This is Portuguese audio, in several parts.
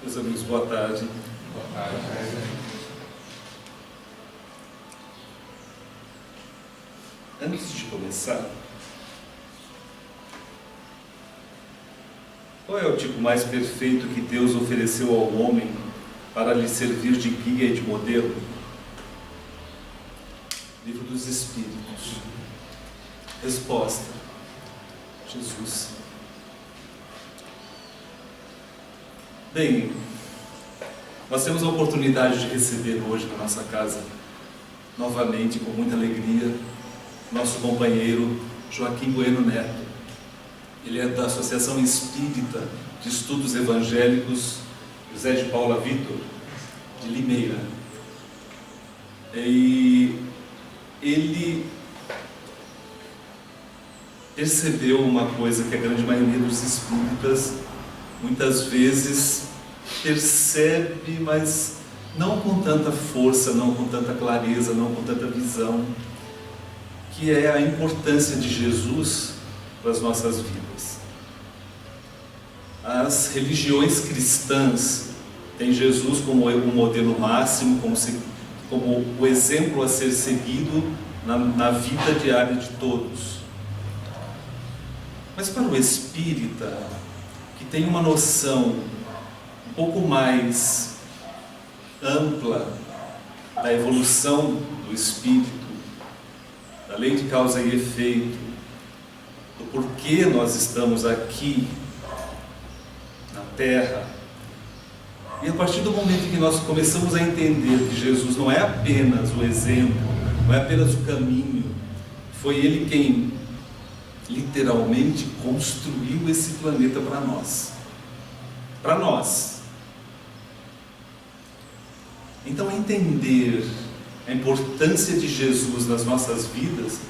Meus amigos, boa tarde. Boa tarde. Antes de começar, qual é o tipo mais perfeito que Deus ofereceu ao homem para lhe servir de guia e de modelo? Livro dos Espíritos. Resposta: Jesus. Bem, nós temos a oportunidade de receber hoje na nossa casa, novamente, com muita alegria, nosso companheiro Joaquim Bueno Neto. Ele é da Associação Espírita de Estudos Evangélicos José de Paula Vitor, de Limeira. E ele percebeu uma coisa que a grande maioria dos espíritas muitas vezes percebe, mas não com tanta força, não com tanta clareza, não com tanta visão, que é a importância de Jesus para as nossas vidas. As religiões cristãs têm Jesus como o modelo máximo, como o exemplo a ser seguido na vida diária de todos. Mas para o espírita, que tem uma noção um pouco mais ampla da evolução do espírito, da lei de causa e efeito, do porquê nós estamos aqui na Terra, e a partir do momento em que nós começamos a entender que Jesus não é apenas o exemplo, não é apenas o caminho, foi Ele quem literalmente construiu esse planeta para nós. Para nós. Então, entender a importância de Jesus nas nossas vidas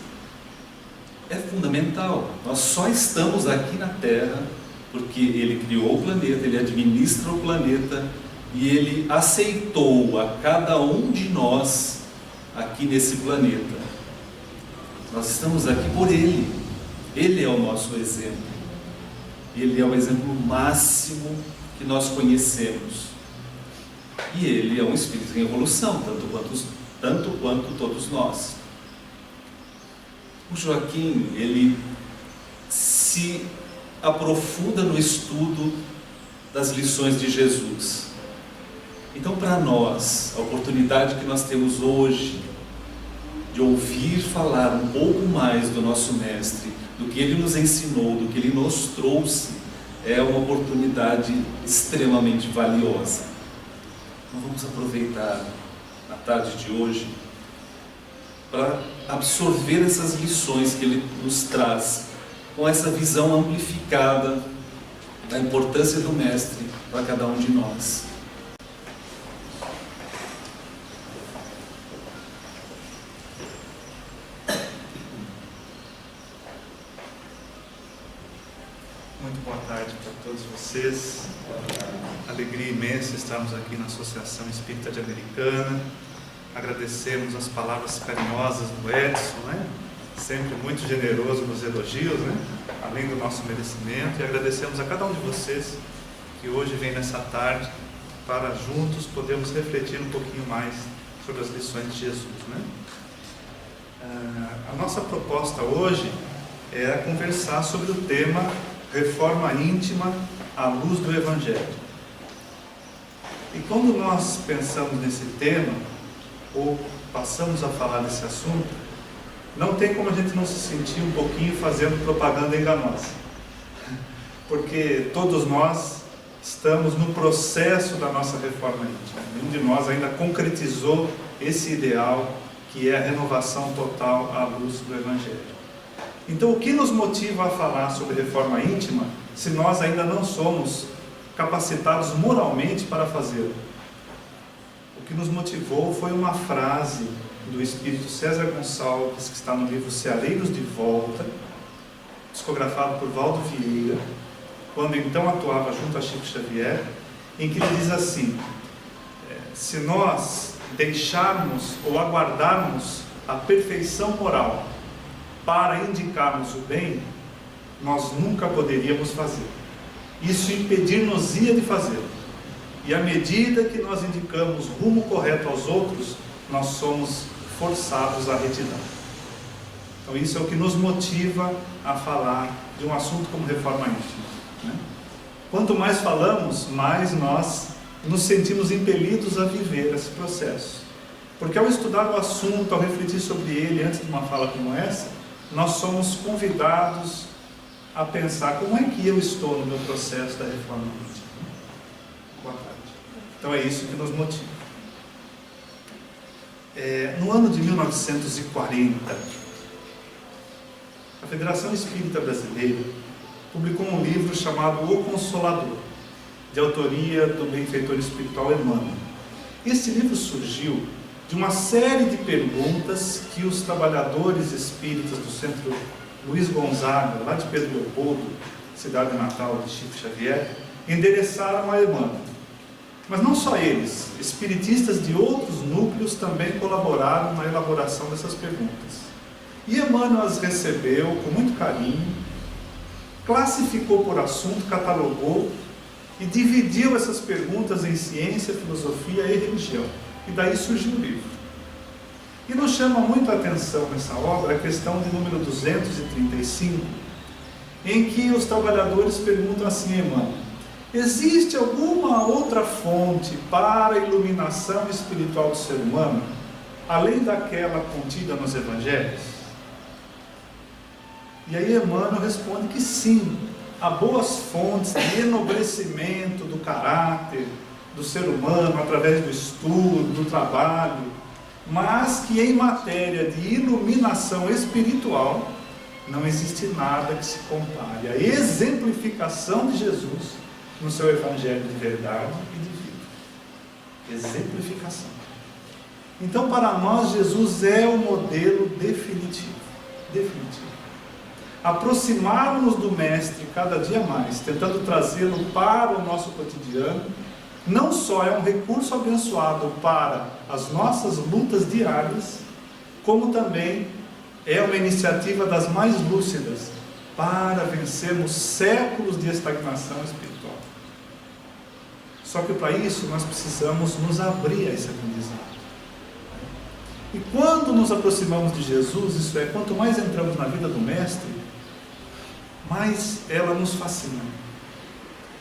é fundamental. Nós só estamos aqui na Terra porque Ele criou o planeta, Ele administra o planeta e Ele aceitou a cada um de nós aqui nesse planeta. Nós estamos aqui por Ele. Ele é o nosso exemplo. Ele é o exemplo máximo que nós conhecemos. E Ele é um espírito em evolução, tanto quanto todos nós. O Joaquim, ele se aprofunda no estudo das lições de Jesus. Então, para nós, a oportunidade que nós temos hoje de ouvir falar um pouco mais do nosso Mestre, do que Ele nos ensinou, do que Ele nos trouxe, é uma oportunidade extremamente valiosa. Nós vamos aproveitar a tarde de hoje para absorver essas lições que Ele nos traz, com essa visão amplificada da importância do Mestre para cada um de nós. Muito boa tarde para todos vocês. Alegria imensa estarmos aqui na Associação Espírita de Americana. Agradecemos as palavras carinhosas do Edson, né? Sempre muito generoso nos elogios, né? Além do nosso merecimento. E agradecemos a cada um de vocês que hoje vem nessa tarde para juntos podermos refletir um pouquinho mais sobre as lições de Jesus, né? A nossa proposta hoje é conversar sobre o tema Reforma íntima à luz do Evangelho. E quando nós pensamos nesse tema, ou passamos a falar desse assunto, não tem como a gente não se sentir um pouquinho fazendo propaganda enganosa. Porque todos nós estamos no processo da nossa reforma íntima. Nenhum de nós ainda concretizou esse ideal que é a renovação total à luz do Evangelho. Então, o que nos motiva a falar sobre reforma íntima, se nós ainda não somos capacitados moralmente para fazê-lo? O que nos motivou foi uma frase do Espírito César Gonçalves, que está no livro Ceareiros de Volta, psicografado por Valdo Vieira, quando então atuava junto a Chico Xavier, em que ele diz assim: se nós deixarmos ou aguardarmos a perfeição moral para indicarmos o bem, nós nunca poderíamos fazer. Isso impedir-nos-ia de fazê-lo. E à medida que nós indicamos o rumo correto aos outros, nós somos forçados à retidão. Então isso é o que nos motiva a falar de um assunto como reforma íntima, né? Quanto mais falamos, mais nós nos sentimos impelidos a viver esse processo. Porque ao estudar o assunto, ao refletir sobre ele antes de uma fala como essa, nós somos convidados a pensar como é que eu estou no meu processo da reforma íntima. Boa tarde. Então é isso que nos motiva. No ano de 1940, a Federação Espírita Brasileira publicou um livro chamado O Consolador, de autoria do benfeitor espiritual Emmanuel. Este livro surgiu de uma série de perguntas que os trabalhadores espíritas do Centro Luiz Gonzaga, lá de Pedro Leopoldo, cidade natal de Chico Xavier, endereçaram a Emmanuel. Mas não só eles, espiritistas de outros núcleos também colaboraram na elaboração dessas perguntas. E Emmanuel as recebeu com muito carinho, classificou por assunto, catalogou e dividiu essas perguntas em ciência, filosofia e religião. E daí surgiu o livro. E nos chama muito a atenção nessa obra a questão de número 235, em que os trabalhadores perguntam assim a Emmanuel: existe alguma outra fonte para a iluminação espiritual do ser humano, além daquela contida nos Evangelhos? E aí Emmanuel responde que sim, há boas fontes de enobrecimento do caráter do ser humano através do estudo, do trabalho, mas que em matéria de iluminação espiritual não existe nada que se compare à exemplificação de Jesus no seu Evangelho de verdade e de vida. Exemplificação. Então, para nós, Jesus é o modelo definitivo. Definitivo. Aproximarmos do Mestre cada dia mais, tentando trazê-lo para o nosso cotidiano, não só é um recurso abençoado para as nossas lutas diárias, como também é uma iniciativa das mais lúcidas para vencermos séculos de estagnação espiritual. Só que para isso nós precisamos nos abrir a esse aprendizado. E quando nos aproximamos de Jesus, isso é, quanto mais entramos na vida do Mestre, mais ela nos fascina.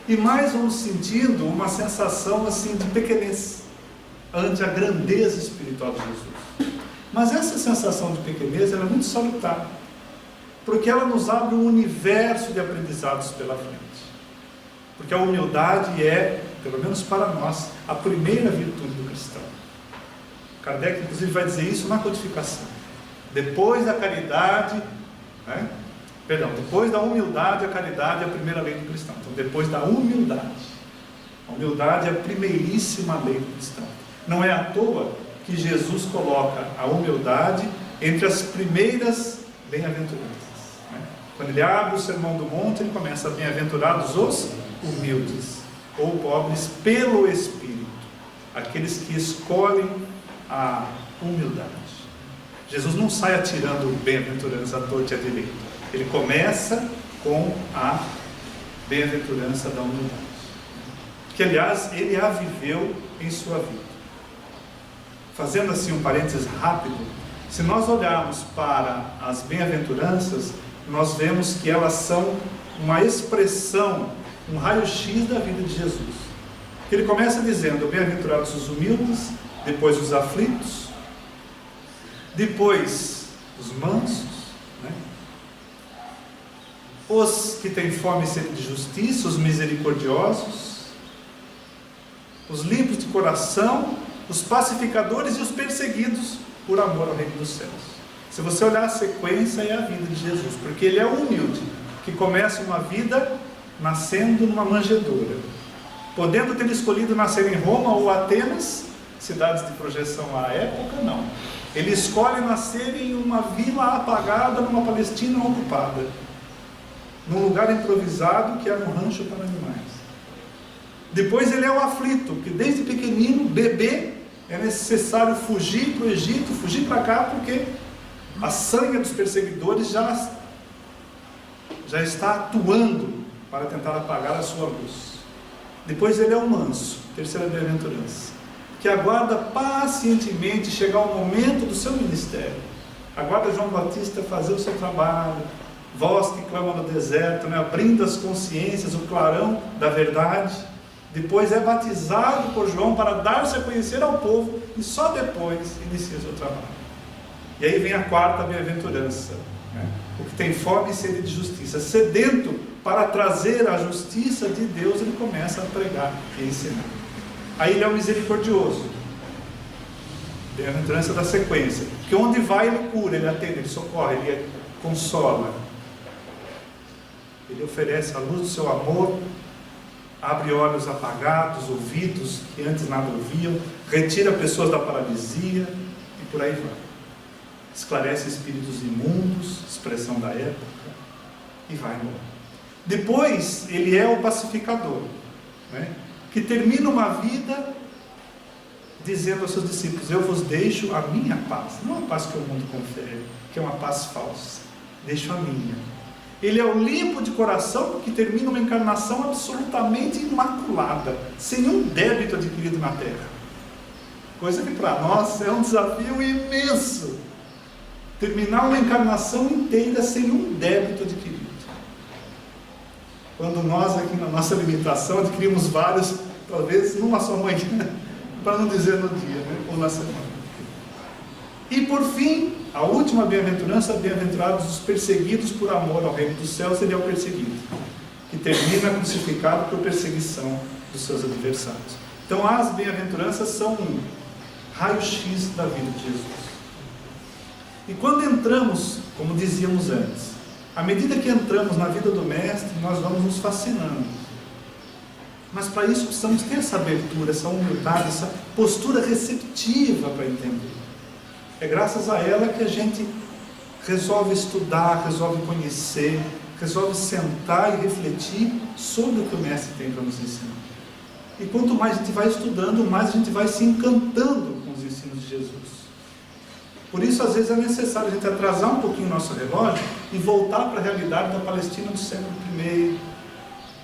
E mais vamos sentindo uma sensação assim de pequenez ante a grandeza espiritual de Jesus. Mas essa sensação de pequenez ela é muito salutar, porque ela nos abre um universo de aprendizados pela frente. Porque a humildade é, pelo menos para nós, a primeira virtude do cristão. Kardec, inclusive, vai dizer isso na codificação. Depois da caridade, depois da humildade, a caridade é a primeira lei do cristão. Então, depois da humildade. A humildade é a primeiríssima lei do cristão. Não é à toa que Jesus coloca a humildade entre as primeiras bem-aventuranças. Quando ele abre o Sermão do Monte, ele começa: bem-aventurados os humildes, ou pobres pelo Espírito, aqueles que escolhem a humildade. Jesus não sai atirando bem-aventurança à torta e à direita. Ele começa com a bem-aventurança da humildade, que aliás ele a viveu em sua vida. Fazendo assim um parênteses rápido, se nós olharmos para as bem-aventuranças, nós vemos que elas são uma expressão, um raio-x da vida de Jesus. Ele começa dizendo: bem-aventurados os humildes, depois os aflitos, depois os mansos, os que têm fome e sede de justiça, os misericordiosos, os limpos de coração, os pacificadores e os perseguidos por amor ao reino dos céus. Se você olhar a sequência, é a vida de Jesus, porque ele é o humilde, que começa uma vida nascendo numa manjedoura, podendo ter escolhido nascer em Roma ou Atenas, cidades de projeção à época, não. Ele escolhe nascer em uma vila apagada, numa Palestina ocupada, num lugar improvisado que era um rancho para animais. Depois ele é o aflito, que desde pequenino, bebê, é necessário fugir para o Egito, fugir para cá, porque a sanha dos perseguidores já está atuando para tentar apagar a sua luz. Depois ele é o manso, terceira bem-aventurança, que aguarda pacientemente chegar o momento do seu ministério. Aguarda João Batista fazer o seu trabalho, voz que clama no deserto, né? Abrindo as consciências, o clarão da verdade. Depois é batizado por João para dar-se a conhecer ao povo, e só depois inicia o seu trabalho. E aí vem a quarta bem-aventurança, né? O que tem fome e sede de justiça, sedento para trazer a justiça de Deus, ele começa a pregar e ensinar. Aí ele é o misericordioso, bem-aventurança da sequência, que onde vai ele cura, ele atende, ele socorre, ele consola, ele oferece a luz do seu amor, abre olhos apagados, ouvidos que antes nada ouviam, retira pessoas da paralisia e por aí vai. Esclarece espíritos imundos, expressão da época, e vai embora. Depois ele é o pacificador, né? Que termina uma vida dizendo aos seus discípulos: eu vos deixo a minha paz, não a paz que o mundo confere, que é uma paz falsa, deixo a minha. Ele é o limpo de coração, que termina uma encarnação absolutamente imaculada, sem um débito adquirido na terra, coisa que para nós é um desafio imenso, terminar uma encarnação inteira sem um débito adquirido. Quando nós aqui na nossa limitação adquirimos vários, talvez numa só manhã, para não dizer no dia, né? Ou na semana. E por fim, a última bem-aventurança: bem-aventurados os perseguidos por amor ao reino dos céus. Ele é o perseguido, que termina crucificado por perseguição dos seus adversários. Então as bem-aventuranças são um raio-x da vida de Jesus. E quando entramos, como dizíamos antes, à medida que entramos na vida do Mestre, nós vamos nos fascinando. Mas para isso precisamos ter essa abertura, essa humildade, essa postura receptiva para entender. É graças a ela que a gente resolve estudar, resolve conhecer, resolve sentar e refletir sobre o que o Mestre tem para nos ensinar. E quanto mais a gente vai estudando, mais a gente vai se encantando com os ensinos de Jesus. Por isso, às vezes, é necessário a gente atrasar um pouquinho o nosso relógio e voltar para a realidade da Palestina do século I,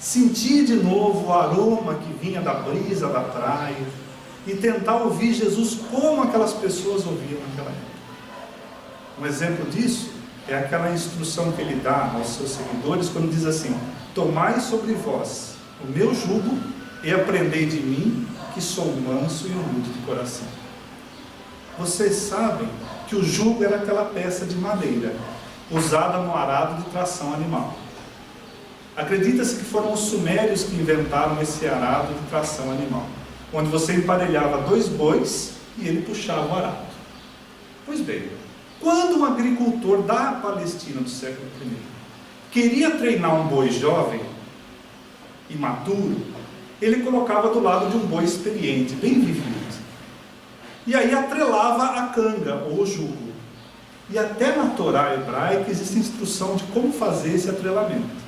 sentir de novo o aroma que vinha da brisa da praia e tentar ouvir Jesus como aquelas pessoas ouviam naquela época. Um exemplo disso é aquela instrução que ele dá aos seus seguidores quando diz assim: tomai sobre vós o meu jugo e aprendei de mim, que sou manso e humilde de coração. Vocês sabem que o jugo era aquela peça de madeira usada no arado de tração animal. Acredita-se que foram os sumérios que inventaram esse arado de tração animal, onde você emparelhava 2 bois e ele puxava o arado. Pois bem, quando um agricultor da Palestina do século I queria treinar um boi jovem, imaturo, ele colocava do lado de um boi experiente, bem vivido, e aí atrelava a canga ou o jugo. E até na Torá hebraica existe instrução de como fazer esse atrelamento.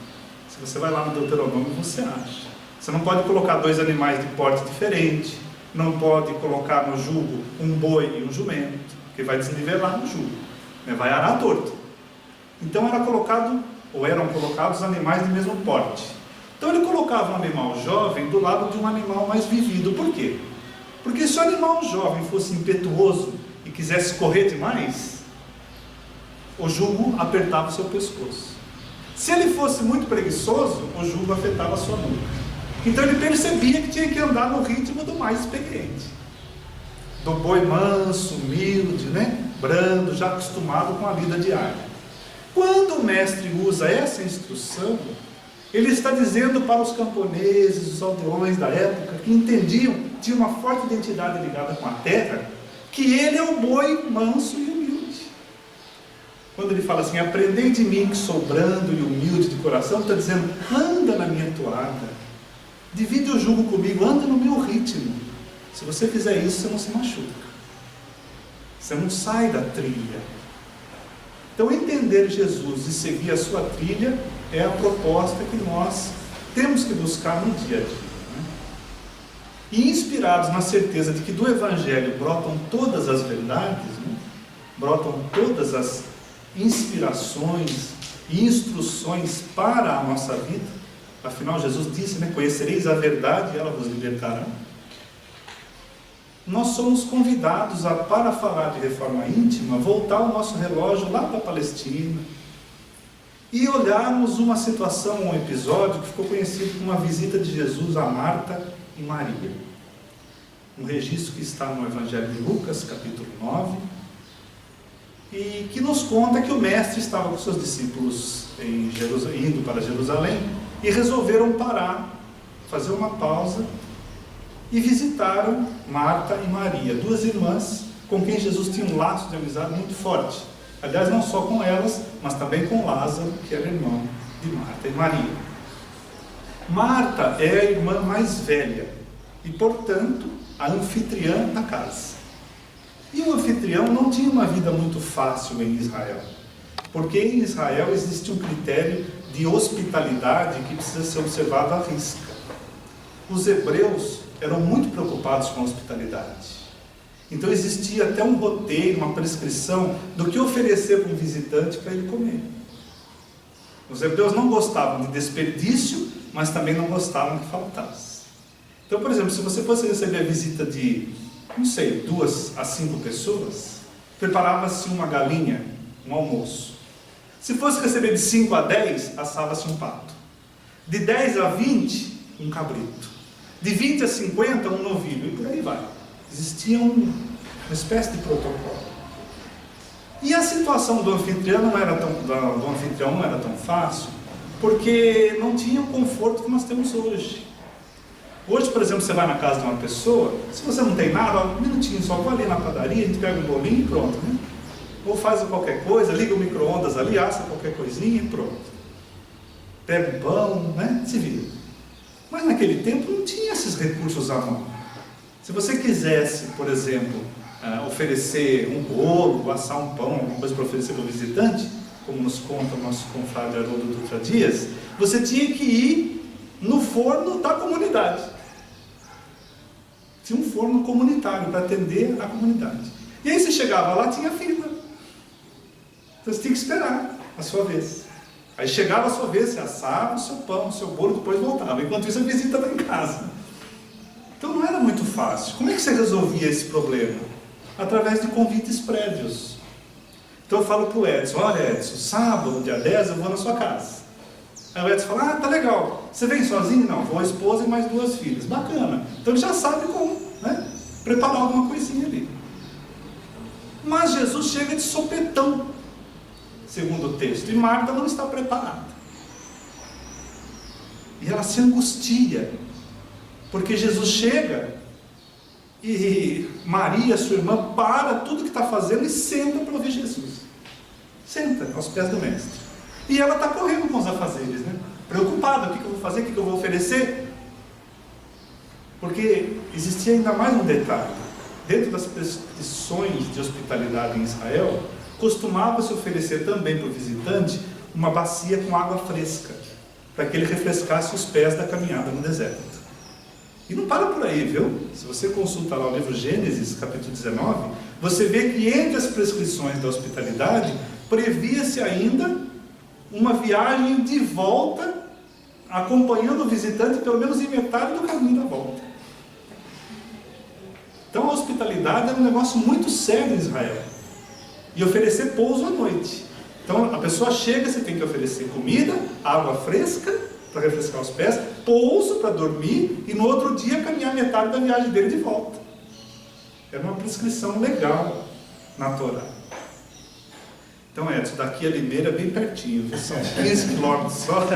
Se você vai lá no Deuteronômio, você acha. Você não pode colocar 2 animais de porte diferente, não pode colocar no jugo um boi e um jumento, porque vai desnivelar no jugo, né? Vai arar torto. Então eram colocados animais de mesmo porte. Então ele colocava um animal jovem do lado de um animal mais vivido. Por quê? Porque se o animal jovem fosse impetuoso e quisesse correr demais, o jugo apertava o seu pescoço. Se ele fosse muito preguiçoso, o jugo afetava a sua nuca. Então ele percebia que tinha que andar no ritmo do mais experiente, do boi manso, humilde, né? Brando, já acostumado com a vida diária. Quando o mestre usa essa instrução, ele está dizendo para os camponeses, os aldeões da época, que entendiam, tinham uma forte identidade ligada com a terra, que ele é o boi manso e humilde. Quando ele fala assim: aprendei de mim que sou brando e humilde de coração, está dizendo: anda na minha toada, divide o jugo comigo, anda no meu ritmo. Se você fizer isso, você não se machuca, você não sai da trilha. Então, entender Jesus e seguir a sua trilha é a proposta que nós temos que buscar no dia a dia, né? E inspirados na certeza de que do Evangelho brotam todas as verdades, né? Brotam todas as inspirações e instruções para a nossa vida, Afinal, Jesus disse, né? Conhecereis a verdade e ela vos libertará. Nós somos convidados a, para falar de reforma íntima, voltar o nosso relógio lá para a Palestina e olharmos uma situação, um episódio que ficou conhecido como a visita de Jesus a Marta e Maria. Um registro que está no Evangelho de Lucas, capítulo 9, e que nos conta que o Mestre estava com seus discípulos indo para Jerusalém e resolveram parar, fazer uma pausa, e visitaram Marta e Maria, duas irmãs com quem Jesus tinha um laço de amizade muito forte. Aliás, não só com elas, mas também com Lázaro, que era irmão de Marta e Maria. Marta é a irmã mais velha e, portanto, a anfitriã da casa. E o anfitrião não tinha uma vida muito fácil em Israel, porque em Israel existe um critério de hospitalidade que precisa ser observado à risca. Os hebreus eram muito preocupados com a hospitalidade. Então existia até um roteiro, uma prescrição do que oferecer para um visitante para ele comer. Os hebreus não gostavam de desperdício, mas também não gostavam que faltasse. Então, por exemplo, se você fosse receber a visita de, 2 a 5 pessoas, preparava-se uma galinha, um almoço. Se fosse receber de 5 a 10, assava-se um pato. De 10 a 20, um cabrito. De 20 a 50, um novilho, e por aí vai. Existia uma espécie de protocolo. E a situação do anfitrião não era tão fácil, porque não tinha o conforto que nós temos hoje. Hoje, por exemplo, você vai na casa de uma pessoa, se você não tem nada, um minutinho só, vou ali na padaria, a gente pega um bolinho e pronto, né? Ou faz qualquer coisa, liga o micro-ondas ali, assa qualquer coisinha e pronto. Pega um pão, né? Se vira. Mas naquele tempo não tinha esses recursos à mão. Se você quisesse, por exemplo, oferecer um bolo, assar um pão, alguma coisa para oferecer para o visitante, como nos conta o nosso confrade Haroldo Dutra Dias, você tinha que ir no forno da comunidade. Tinha um forno comunitário para atender a comunidade. E aí você chegava lá, tinha fila. Então você tinha que esperar a sua vez. Aí chegava a sua vez, você assava o seu pão, o seu bolo, depois voltava. Enquanto isso a visita estava em casa. Então não era muito fácil. Como é que você resolvia esse problema? Através de convites prévios. Então eu falo para o Edson, olha Edson, sábado, dia 10, eu vou na sua casa. Aí o Edson fala, tá legal. Você vem sozinho? Não, vou a esposa e mais 2 filhas. Bacana. Então ele já sabe como, né? Preparar alguma coisinha ali. Mas Jesus chega de sopetão, segundo o texto, e Marta não está preparada. E ela se angustia, porque Jesus chega e Maria, sua irmã, para tudo que está fazendo e senta para ouvir Jesus. Senta aos pés do Mestre. E ela está correndo com os afazeres, né? Preocupada, o que eu vou fazer, o que eu vou oferecer? Porque existia ainda mais um detalhe. Dentro das prescrições de hospitalidade em Israel, costumava-se oferecer também para o visitante uma bacia com água fresca, para que ele refrescasse os pés da caminhada no deserto. E não para por aí, viu? Se você consulta lá o livro Gênesis, capítulo 19, você vê que entre as prescrições da hospitalidade, previa-se ainda uma viagem de volta, acompanhando o visitante pelo menos em metade do caminho da volta. Então a hospitalidade era um negócio muito sério em Israel. E oferecer pouso à noite. Então a pessoa chega, você tem que oferecer comida, água fresca para refrescar os pés, pouso para dormir e no outro dia caminhar metade da viagem dele de volta. Era uma prescrição legal na Torá. Então Edson, daqui a Limeira é bem pertinho, são 15 quilômetros só.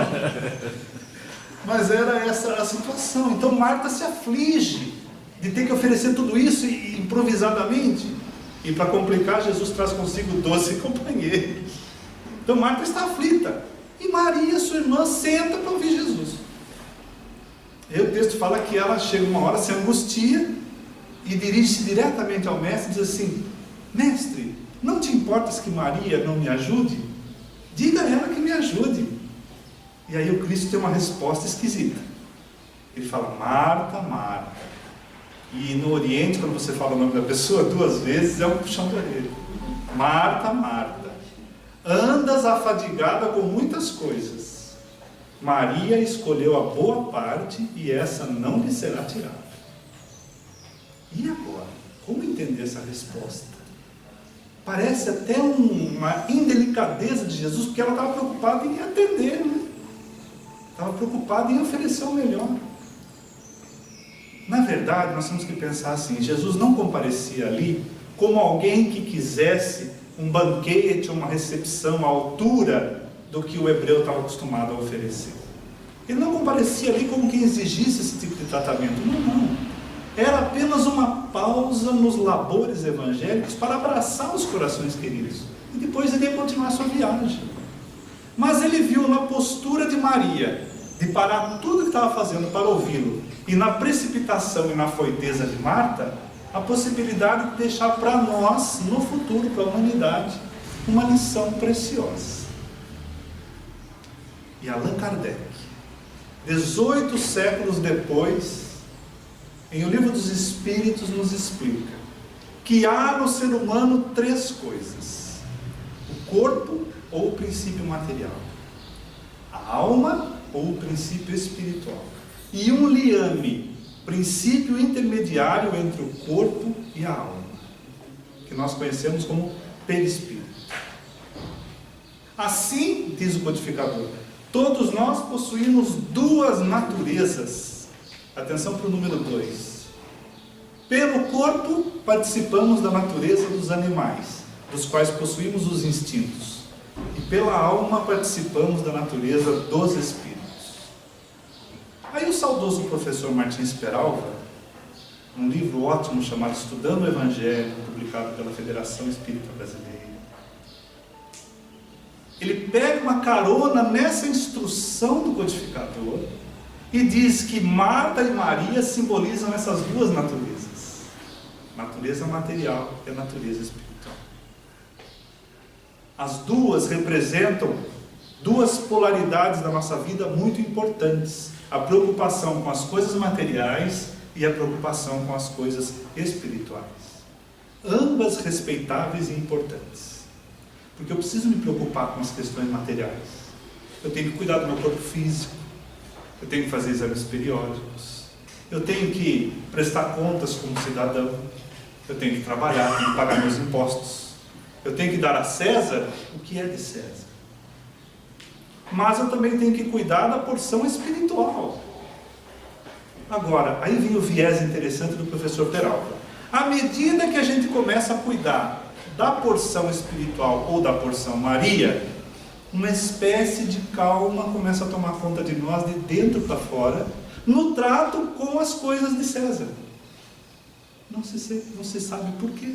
Mas era essa a situação. Então Marta se aflige de ter que oferecer tudo isso improvisadamente. E para complicar, Jesus traz consigo 12 companheiros. Então Marta está aflita. E Maria, sua irmã, senta para ouvir Jesus. E o texto fala que ela chega uma hora, se angustia e dirige-se diretamente ao mestre e diz assim: Mestre, não te importas que Maria não me ajude? Diga a ela que me ajude. E aí o Cristo tem uma resposta esquisita. Ele fala, Marta, Marta. E no Oriente, quando você fala o nome da pessoa 2 vezes, é um puxão de orelha. Marta, Marta, andas afadigada com muitas coisas, Maria escolheu a boa parte e essa não lhe será tirada. E agora? Como entender essa resposta? Parece até uma indelicadeza de Jesus, porque ela estava preocupada em atender, né? Estava preocupada em oferecer o melhor. Na verdade, nós temos que pensar assim, Jesus não comparecia ali como alguém que quisesse um banquete, uma recepção à altura do que o hebreu estava acostumado a oferecer. Ele não comparecia ali como quem exigisse esse tipo de tratamento. Não. Era apenas uma pausa nos labores evangélicos para abraçar os corações queridos. E depois ele ia continuar a sua viagem. Mas ele viu na postura de Maria, de parar tudo que estava fazendo para ouvi-lo, e na precipitação e na foiteza de Marta, a possibilidade de deixar para nós, no futuro, para a humanidade, uma lição preciosa. E Allan Kardec, 18 séculos depois, em O Livro dos Espíritos, nos explica que há no ser humano 3 coisas: o corpo ou o princípio material, a alma ou o princípio espiritual, e um liame, princípio intermediário entre o corpo e a alma, que nós conhecemos como perispírito. Assim, diz o codificador, todos nós possuímos 2 naturezas. Atenção para o número 2. Pelo corpo, participamos da natureza dos animais, dos quais possuímos os instintos. E pela alma, participamos da natureza dos espíritos. Aí o saudoso professor Martins Peralva, num livro ótimo chamado Estudando o Evangelho, publicado pela Federação Espírita Brasileira, ele pega uma carona nessa instrução do codificador e diz que Marta e Maria simbolizam essas 2 naturezas: natureza material e a natureza espiritual. As 2 representam 2 polaridades da nossa vida muito importantes: a preocupação com as coisas materiais e a preocupação com as coisas espirituais. Ambas respeitáveis e importantes, porque eu preciso me preocupar com as questões materiais. Eu tenho que cuidar do meu corpo físico, eu tenho que fazer exames periódicos, eu tenho que prestar contas como cidadão, eu tenho que trabalhar, tenho que pagar meus impostos, eu tenho que dar a César o que é de César. Mas eu também tenho que cuidar da porção espiritual. Agora, aí vem o viés interessante do professor Peralva. À medida que a gente começa a cuidar da porção espiritual ou da porção Maria, uma espécie de calma começa a tomar conta de nós de dentro para fora, no trato com as coisas de César. Não se sabe por quê,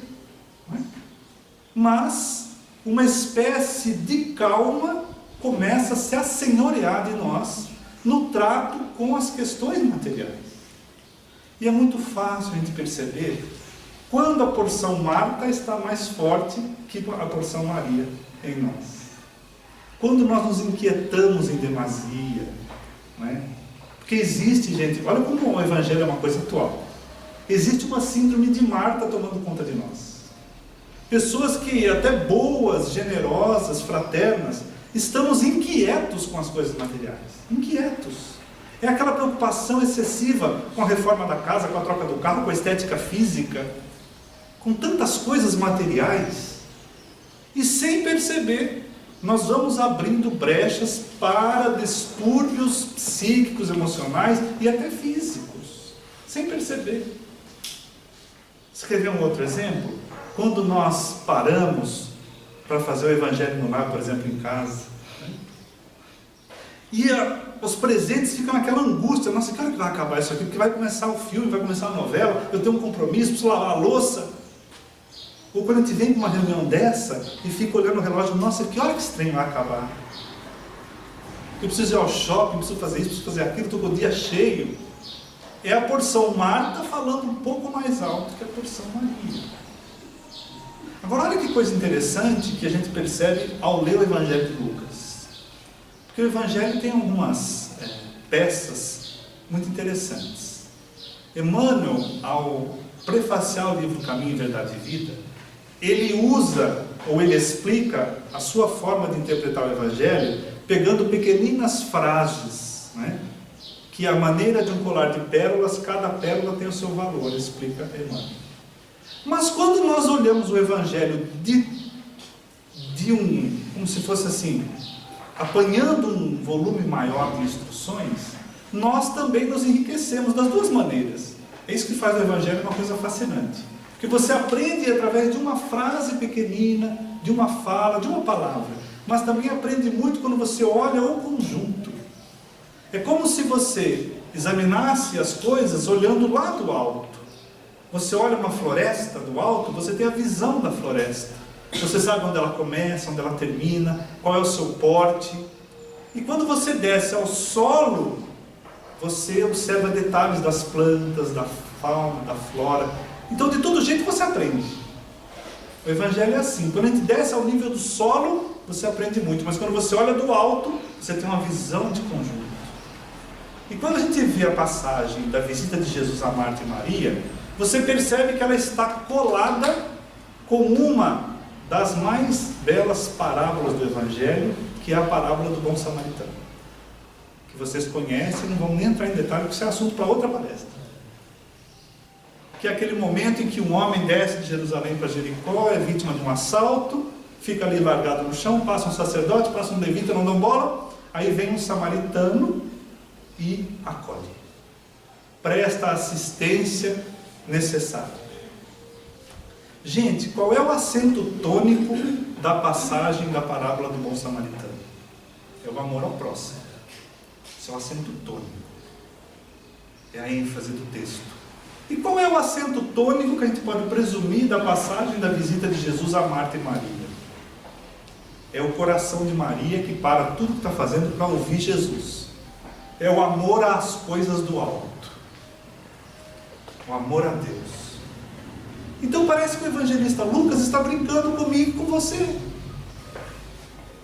não é? Mas uma espécie de calma começa a se assenhorear de nós no trato com as questões materiais. E é muito fácil a gente perceber quando a porção Marta está mais forte que a porção Maria em nós. Quando nós nos inquietamos em demasia, não é? Porque existe, gente, olha como o Evangelho é uma coisa atual. Existe uma síndrome de Marta tomando conta de nós. Pessoas que, até boas, generosas, fraternas, estamos inquietos com as coisas materiais. Inquietos. É aquela preocupação excessiva com a reforma da casa, com a troca do carro, com a estética física, com tantas coisas materiais. E sem perceber, nós vamos abrindo brechas para distúrbios psíquicos, emocionais e até físicos, sem perceber. Escrever um outro exemplo: quando nós paramos para fazer o Evangelho no lar, por exemplo, em casa, né? E os presentes ficam naquela angústia: nossa, que hora que vai acabar isso aqui? Porque vai começar o filme, vai começar a novela, eu tenho um compromisso, preciso lavar a louça. Ou quando a gente vem para uma reunião dessa e fica olhando o relógio: nossa, que hora que esse trem vai acabar? Eu preciso ir ao shopping, preciso fazer isso, preciso fazer aquilo, estou com o dia cheio. É a porção Marta falando um pouco mais alto que a porção Maria. Agora, olha que coisa interessante que a gente percebe ao ler o Evangelho de Lucas. Porque o Evangelho tem algumas peças muito interessantes. Emmanuel, ao prefaciar o livro Caminho, Verdade e Vida, ele usa, ou ele explica a sua forma de interpretar o Evangelho pegando pequeninas frases, né? Que a maneira de um colar de pérolas, cada pérola tem o seu valor, explica Emmanuel. Mas quando nós olhamos o Evangelho como se fosse assim, apanhando um volume maior de instruções, nós também nos enriquecemos das duas maneiras. É isso que faz o Evangelho uma coisa fascinante. Porque você aprende através de uma frase pequenina, de uma fala, de uma palavra. Mas também aprende muito quando você olha o conjunto. É como se você examinasse as coisas olhando lá do alto. Você olha uma floresta do alto, você tem a visão da floresta. Você sabe onde ela começa, onde ela termina, qual é o seu porte. E quando você desce ao solo, você observa detalhes das plantas, da fauna, da flora. Então, de todo jeito, você aprende. O Evangelho é assim. Quando a gente desce ao nível do solo, você aprende muito. Mas quando você olha do alto, você tem uma visão de conjunto. E quando a gente vê a passagem da visita de Jesus a Marta e Maria, você percebe que ela está colada com uma das mais belas parábolas do Evangelho, que é a parábola do bom samaritano. Que vocês conhecem, não vamos nem entrar em detalhe, porque isso é assunto para outra palestra. Que é aquele momento em que um homem desce de Jerusalém para Jericó, é vítima de um assalto, fica ali largado no chão, passa um sacerdote, passa um levita, não dão bola, aí vem um samaritano e acolhe. Presta a assistência necessária. Gente, qual é o acento tônico da passagem da parábola do bom samaritano? É o amor ao próximo. Esse é o acento tônico. É a ênfase do texto. E qual é o acento tônico que a gente pode presumir da passagem da visita de Jesus a Marta e Maria? É o coração de Maria que para tudo que está fazendo para ouvir Jesus. É o amor às coisas do alto. O amor a Deus. Então parece que o evangelista Lucas está brincando comigo e com você.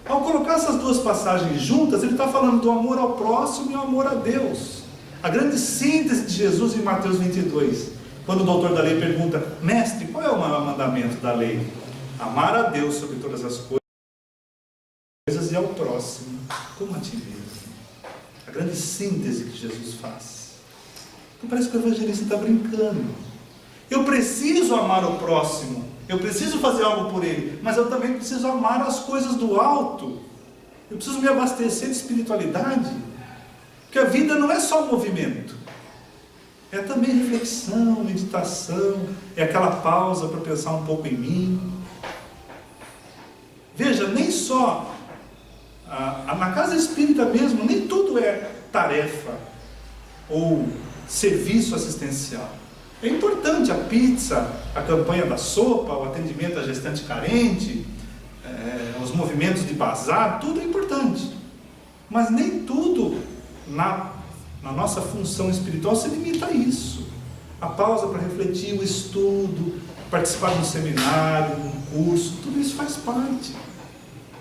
Ao colocar essas duas passagens juntas, ele está falando do amor ao próximo e o amor a Deus. A grande síntese de Jesus em Mateus 22, quando o doutor da lei pergunta: mestre, qual é o maior mandamento da lei? Amar a Deus sobre todas as coisas e ao próximo como a ti mesmo. A grande síntese que Jesus faz. Então parece que o evangelista está brincando. Eu preciso amar o próximo, eu preciso fazer algo por ele, mas eu também preciso amar as coisas do alto. Eu preciso me abastecer de espiritualidade, porque a vida não é só movimento, é também reflexão, meditação, é aquela pausa para pensar um pouco em mim. Veja, nem só na casa espírita mesmo, nem tudo é tarefa ou serviço assistencial. É importante a pizza, a campanha da sopa, o atendimento à gestante carente, os movimentos de bazar, tudo é importante. Mas nem tudo na nossa função espiritual se limita a isso. A pausa para refletir, o estudo, participar de um seminário, um curso, tudo isso faz parte.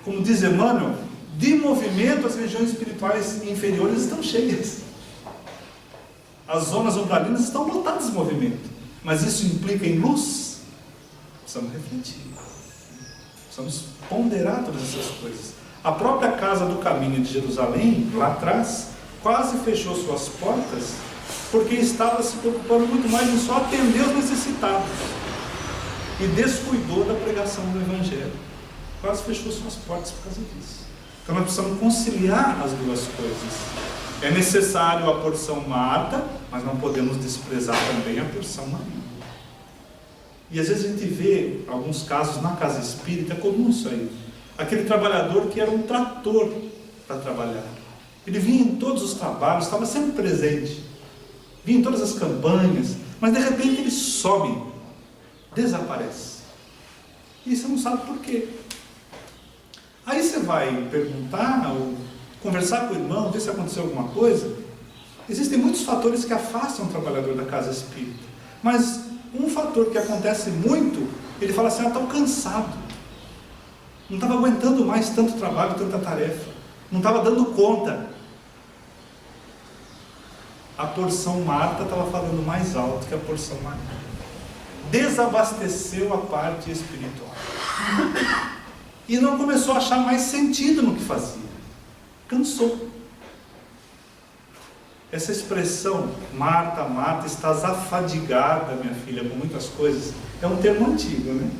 Como diz Emmanuel, de movimento as regiões espirituais inferiores estão cheias. As zonas umbralinas estão lotadas de movimento. Mas isso implica em luz? Precisamos refletir. Precisamos ponderar todas essas coisas. A própria Casa do Caminho de Jerusalém, lá atrás, quase fechou suas portas, porque estava se preocupando muito mais em só atender os necessitados. E descuidou da pregação do Evangelho. Quase fechou suas portas por causa disso. Então nós precisamos conciliar as duas coisas. É necessário a porção Marta, mas não podemos desprezar também a porção Maria. E às vezes a gente vê alguns casos na casa espírita, é comum isso aí. Aquele trabalhador que era um trator para trabalhar. Ele vinha em todos os trabalhos, estava sempre presente. Vinha em todas as campanhas, mas de repente ele some, desaparece. E você não sabe por quê. Aí você vai perguntar, ou conversar com o irmão, ver se aconteceu alguma coisa. Existem muitos fatores que afastam o trabalhador da casa espírita. Mas um fator que acontece muito, ele fala assim: estou cansado. Não estava aguentando mais tanto trabalho, tanta tarefa. Não estava dando conta. A porção Marta estava falando mais alto que a porção Maria. Desabasteceu a parte espiritual. E não começou a achar mais sentido no que fazia. cansou. Essa expressão, Marta, Marta, estás afadigada, minha filha, com muitas coisas, é um termo antigo, né?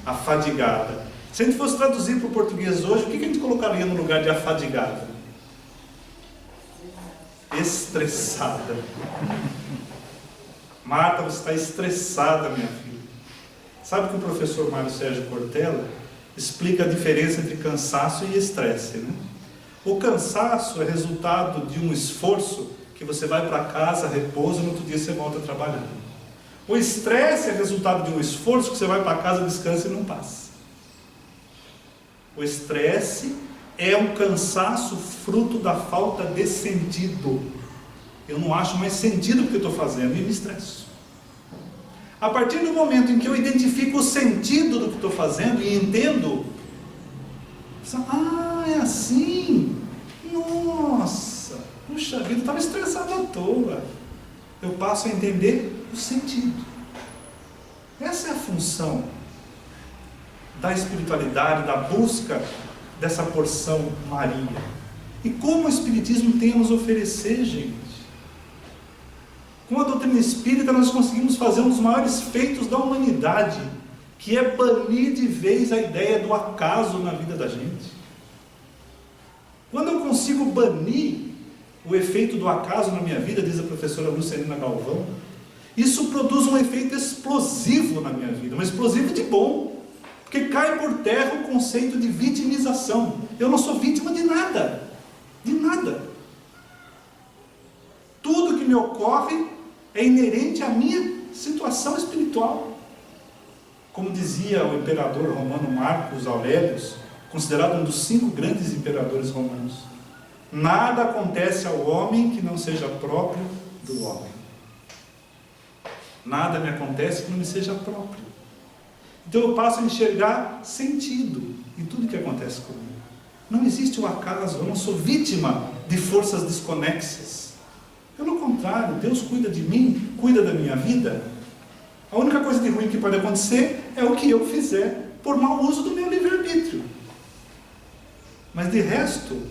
Afadigada. Se a gente fosse traduzir para o português hoje, o que a gente colocaria no lugar de afadigada? Estressada. Marta, você está estressada, minha filha. Sabe que o professor Mário Sérgio Cortella explica a diferença entre cansaço e estresse, né? O cansaço é resultado de um esforço que você vai para casa, repousa, no outro dia você volta a trabalhar. O estresse é resultado de um esforço que você vai para casa, descansa e não passa. O estresse é um cansaço fruto da falta de sentido. Eu não acho mais sentido no que eu estou fazendo e me estresso. A partir do momento em que eu identifico o sentido do que estou fazendo e entendo, é assim, nossa, puxa vida, eu estava estressado à toa. Eu passo a entender o sentido. Essa é a função da espiritualidade, da busca dessa porção Maria. E como o Espiritismo tem a nos oferecer, gente? Com a doutrina espírita nós conseguimos fazer um dos maiores feitos da humanidade, que é banir de vez a ideia do acaso na vida da gente. Quando eu consigo banir o efeito do acaso na minha vida, diz a professora Luciana Galvão, isso produz um efeito explosivo na minha vida, um explosivo de bom, porque cai por terra o conceito de vitimização. Eu não sou vítima de nada, de nada. Tudo que me ocorre é inerente à minha situação espiritual. Como dizia o imperador romano Marcos Aurelius, considerado um dos 5 grandes imperadores romanos, nada acontece ao homem que não seja próprio do homem. Nada me acontece que não me seja próprio. Então eu passo a enxergar sentido em tudo que acontece comigo. Não existe o acaso, eu não sou vítima de forças desconexas. Pelo contrário, Deus cuida de mim, cuida da minha vida. A única coisa de ruim que pode acontecer é o que eu fizer por mau uso do meu livre-arbítrio. Mas de resto,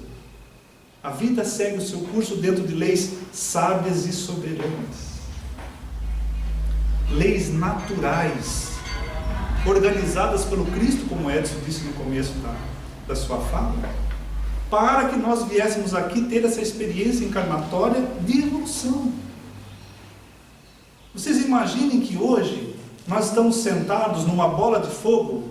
a vida segue o seu curso dentro de leis sábias e soberanas. Leis naturais, organizadas pelo Cristo, como Edson disse no começo da sua fala, para que nós viéssemos aqui ter essa experiência encarnatória de evolução. Vocês imaginem que hoje nós estamos sentados numa bola de fogo,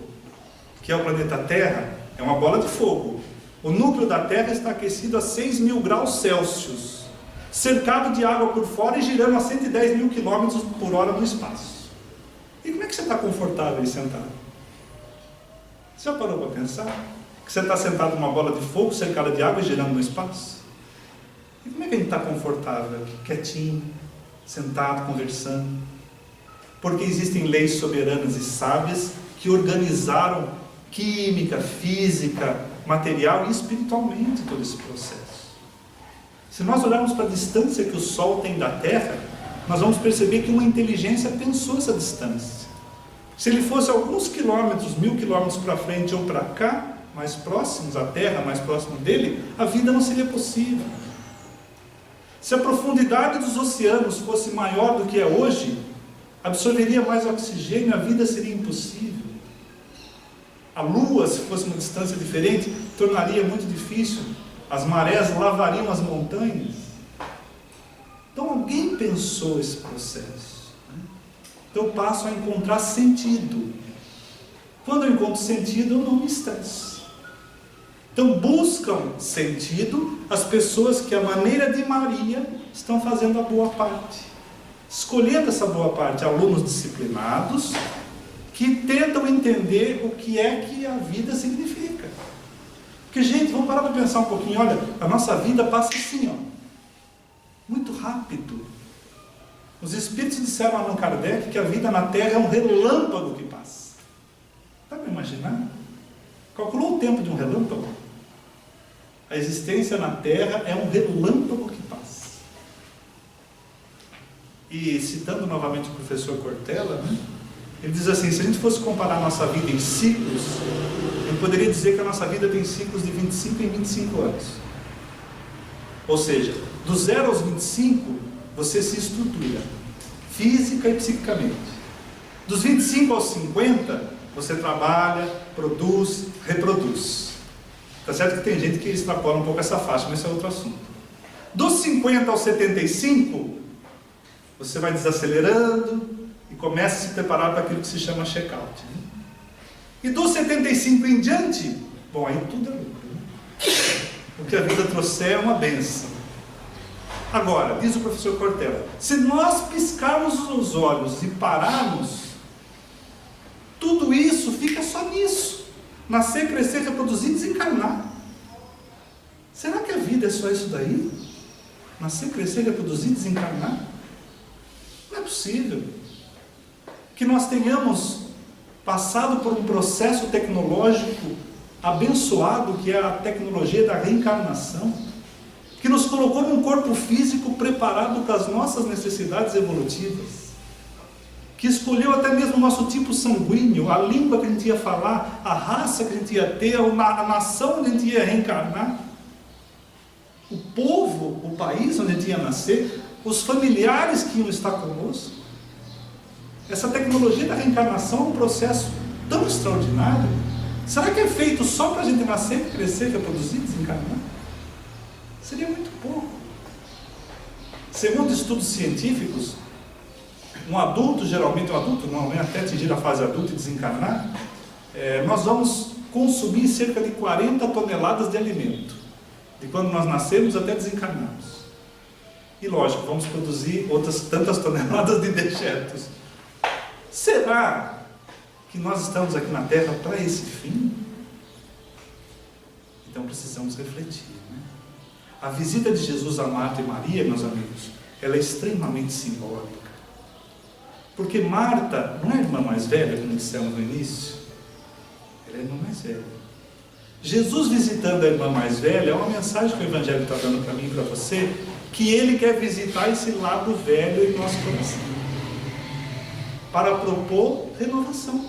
que é o planeta Terra, é uma bola de fogo. O núcleo da Terra está aquecido a 6.000 graus Celsius, cercado de água por fora e girando a 110.000 km por hora no espaço. E como é que você está confortável aí sentado? Você já parou para pensar? Que você está sentado numa bola de fogo, cercada de água e girando no espaço? E como é que a gente está confortável aqui, quietinho, sentado, conversando? Porque existem leis soberanas e sábias que organizaram química, física, material e espiritualmente todo esse processo. Se nós olharmos para a distância que o Sol tem da Terra, nós vamos perceber que uma inteligência pensou essa distância. Se ele fosse alguns quilômetros, 1.000 quilômetros para frente ou para cá, mais próximos à Terra, mais próximo dele, a vida não seria possível. Se a profundidade dos oceanos fosse maior do que é hoje, absorveria mais oxigênio, a vida seria impossível. A Lua, se fosse uma distância diferente, tornaria muito difícil. As marés lavariam as montanhas. Então alguém pensou esse processo. Então eu passo a encontrar sentido. Quando eu encontro sentido, eu não me estresso. Então buscam sentido as pessoas que, à maneira de Maria, estão fazendo a boa parte. Escolhendo essa boa parte, alunos disciplinados, que tentam entender o que é que a vida significa. Porque, gente, vamos parar para pensar um pouquinho. Olha, a nossa vida passa assim, muito rápido. Os Espíritos disseram a Allan Kardec que a vida na Terra é um relâmpago que passa. Dá para imaginar? Calculou o tempo de um relâmpago? A existência na Terra é um relâmpago que passa. E, citando novamente o professor Cortella, ele diz assim, se a gente fosse comparar a nossa vida em ciclos, eu poderia dizer que a nossa vida tem ciclos de 25 em 25 anos. Ou seja, do 0 aos 25, você se estrutura, física e psiquicamente. Dos 25 aos 50, você trabalha, produz, reproduz. Tá certo que tem gente que extrapola um pouco essa faixa, mas esse é outro assunto. Dos 50 aos 75, você vai desacelerando e começa a se preparar para aquilo que se chama check-out. Né? E dos 75 em diante, bom, aí tudo é lucro. Né? O que a vida trouxer é uma bênção. Agora, diz o professor Cortella, se nós piscarmos os olhos e pararmos, tudo isso fica só nisso. Nascer, crescer, reproduzir, desencarnar. Será que a vida é só isso daí? Nascer, crescer, reproduzir, desencarnar? Não é possível. Que nós tenhamos passado por um processo tecnológico abençoado, que é a tecnologia da reencarnação, que nos colocou num corpo físico preparado para as nossas necessidades evolutivas, que escolheu até mesmo o nosso tipo sanguíneo, a língua que a gente ia falar, a raça que a gente ia ter, a nação onde a gente ia reencarnar, o povo, o país onde a gente ia nascer, os familiares que iam estar conosco. Essa tecnologia da reencarnação é um processo tão extraordinário. Será que é feito só para a gente nascer, crescer, reproduzir, desencarnar? Seria muito pouco. Segundo estudos científicos, um adulto, geralmente um adulto, não é até atingir a fase adulta e desencarnar, nós vamos consumir cerca de 40 toneladas de alimento, de quando nós nascemos até desencarnarmos. E lógico, vamos produzir outras tantas toneladas de dejetos. Será que nós estamos aqui na Terra para esse fim? Então precisamos refletir. Né? A visita de Jesus a Marta e Maria, meus amigos, ela é extremamente simbólica. Porque Marta não é a irmã mais velha, como dissemos no início. Ela é a irmã mais velha. Jesus visitando a irmã mais velha é uma mensagem que o Evangelho está dando para mim e para você, que Ele quer visitar esse lado velho em nosso coração, para propor renovação.